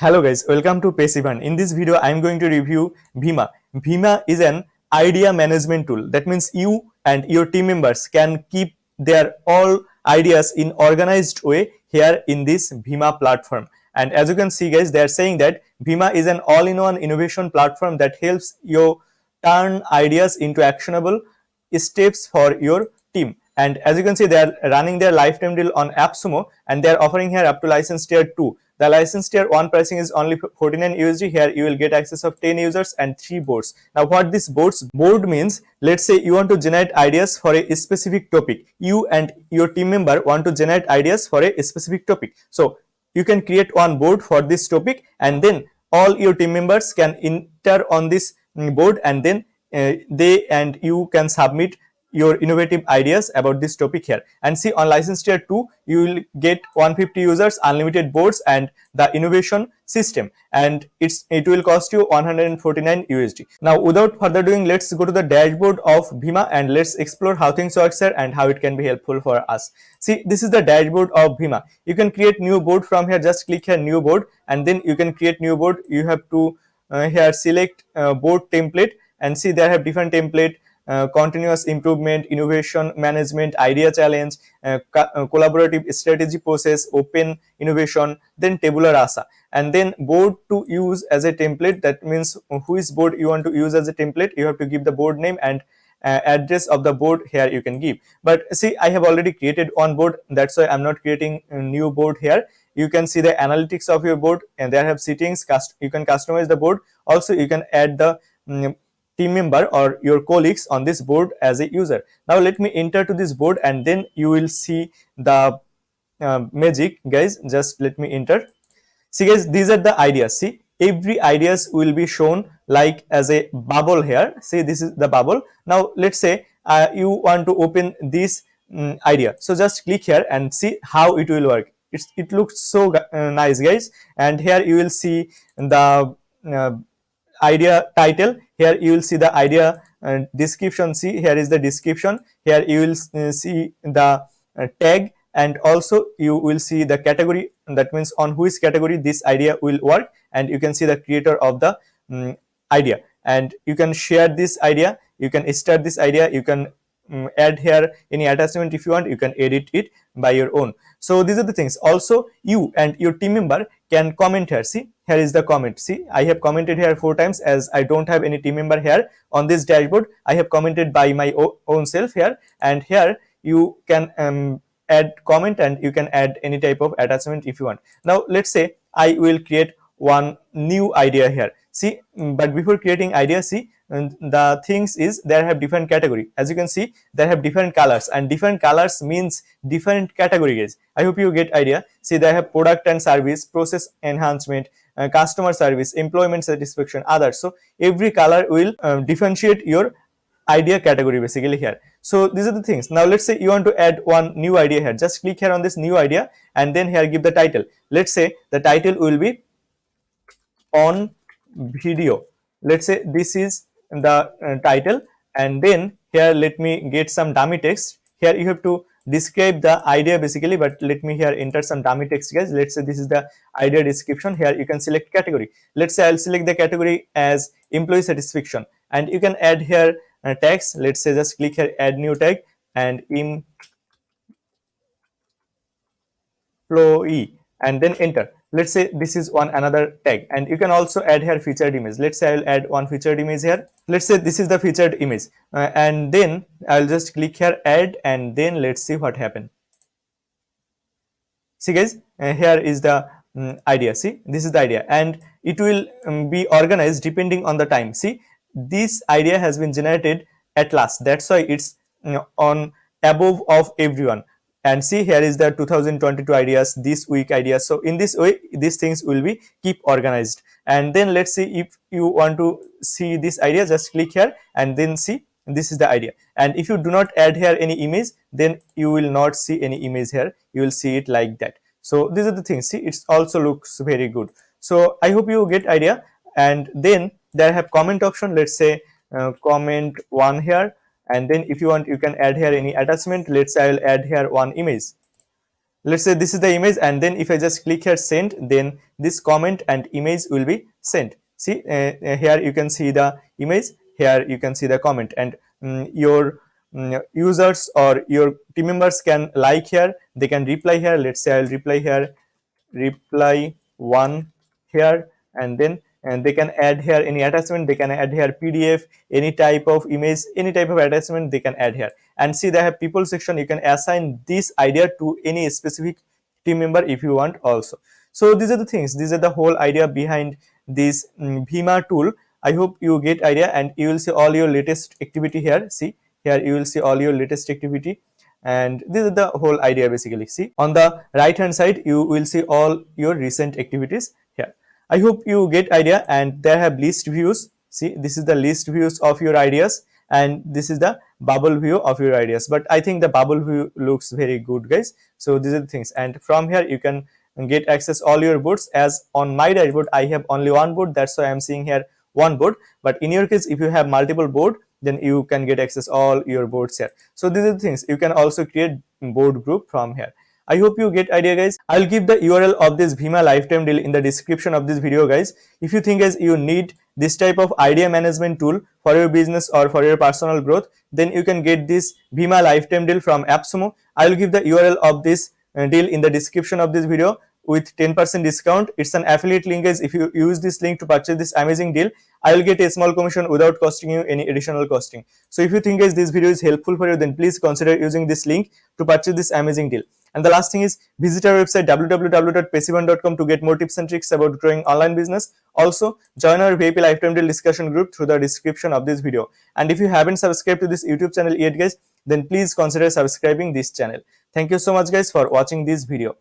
Hello guys, welcome to Passivern. In this video, I am going to review Viima. Viima is an idea management tool. That means you and your team members can keep their all ideas in organized way here in this Viima platform. And as you can see guys, they are saying that Viima is an all-in-one innovation platform that helps you turn ideas into actionable steps for your team. And as you can see, they are running their lifetime deal on AppSumo, and they are offering here up to license tier 2. The license tier 1 pricing is only 49 USD. Here you will get access of 10 users and 3 boards. Now what this board means, let's say you want to generate ideas for a specific topic. You and your team member want to generate ideas for a specific topic. So you can create one board for this topic, and then all your team members can enter on this board, and then they and you can submit your innovative ideas about this topic here. And see, on license tier 2 you will get 150 users, unlimited boards, and the innovation system, and it will cost you 149 USD. Now without further doing, let's go to the dashboard of Viima and let's explore how things work here and how it can be helpful for us. See, this is the dashboard of Viima. You can create new board from here. Just click here new board, and then you can create new board. You have to here select board template, and see there have different template. Continuous improvement, innovation management, idea challenge, collaborative strategy process, open innovation, then tabular rasa, and then board to use as a template. That means which board you want to use as a template. You have to give the board name and address of the board here you can give. But see, I have already created one board, that's why I'm not creating a new board here. You can see the analytics of your board, and there have settings. You can customize the board. Also you can add the team member or your colleagues on this board as a user. Now let me enter to this board, and then you will see the magic guys. Just let me enter. See guys, these are the ideas. See, every ideas will be shown like as a bubble here. See, this is the bubble. Now let's say you want to open this idea, so just click here and see how it will work. It looks so nice guys. And here you will see the idea title. Here you will see the idea description. See, here is the description. Here you will see the tag, and also you will see the category. That means on which category this idea will work, and you can see the creator of the idea, and you can share this idea. You can start this idea. You can add here any attachment if you want. You can edit it by your own. So these are the things. Also you and your team member can comment here. See, here is the comment. See, I have commented here 4 times, as I don't have any team member here on this dashboard. I have commented by my own self here, and here you can add comment, and you can add any type of attachment if you want. Now let's say I will create one new idea here. See, but before creating idea, see, and the things is there have different category. As you can see, there have different colors, and different colors means different categories. I hope you get idea. See, they have product and service, process enhancement, customer service, employment satisfaction, others. So every color will differentiate your idea category basically here. So these are the things. Now let's say you want to add one new idea here. Just click here on this new idea, and then here give the title. Let's say the title will be on video. Let's say this is the title, and then here let me get some dummy text. Here you have to describe the idea basically, but let me here enter some dummy text guys. Let's say this is the idea description. Here you can select category. Let's say I'll select the category as employee satisfaction, and you can add here tags. Let's say just click here add new tag, and employee, and then enter. Let's say this is one another tag, and you can also add here featured image. Let's say I'll add one featured image here. Let's say this is the featured image, and then I'll just click here add, and then let's see what happened. See guys, here is the idea. See, this is the idea, and it will be organized depending on the time. See, this idea has been generated at last, that's why it's on above of everyone. And see, here is the 2022 ideas, this week ideas. So in this way these things will be keep organized. And then let's see, if you want to see this idea, just click here, and then see, this is the idea. And if you do not add here any image, then you will not see any image here. You will see it like that. So these are the things. See, it also looks very good. So I hope you get idea. And then there have comment option. Let's say comment one here, and then if you want, you can add here any attachment. Let's say I will add here one image. let's say this is the image, and then if I just click here send, then this comment and image will be sent. See, here you can see the image, here you can see the comment, and your users or your team members can like here, they can reply here. Let's say I'll reply here, reply one here, and then and they can add here any attachment, they can add here PDF, any type of image, any type of attachment they can add here. And see, they have people section, you can assign this idea to any specific team member if you want also. So these are the things, these are the whole idea behind this Viima tool. I hope you get idea, and you will see all your latest activity here. See, here you will see all your latest activity, and this is the whole idea basically. See, on the right hand side you will see all your recent activities here. I hope you get idea, and there have list views. See, this is the list views of your ideas, and this is the bubble view of your ideas, but I think the bubble view looks very good, guys. So these are the things, and from here you can get access all your boards. As on my dashboard I have only one board, that's why I'm seeing here one board, but in your case if you have multiple board, then you can get access all your boards here. So these are the things, you can also create board group from here. I hope you get idea, guys. I'll give the URL of this Viima lifetime deal in the description of this video, guys. If you think as you need this type of idea management tool for your business or for your personal growth, then you can get this Viima lifetime deal from AppSumo. I'll give the URL of this deal in the description of this video with 10% discount. It's an affiliate link, guys. If you use this link to purchase this amazing deal, I will get a small commission without costing you any additional costing. So if you think, guys, this video is helpful for you, then please consider using this link to purchase this amazing deal. And the last thing is, visit our website www.passivern.com to get more tips and tricks about growing online business. Also, join our VIP lifetime deal discussion group through the description of this video. And if you haven't subscribed to this YouTube channel yet, guys, then please consider subscribing this channel. Thank you so much, guys, for watching this video.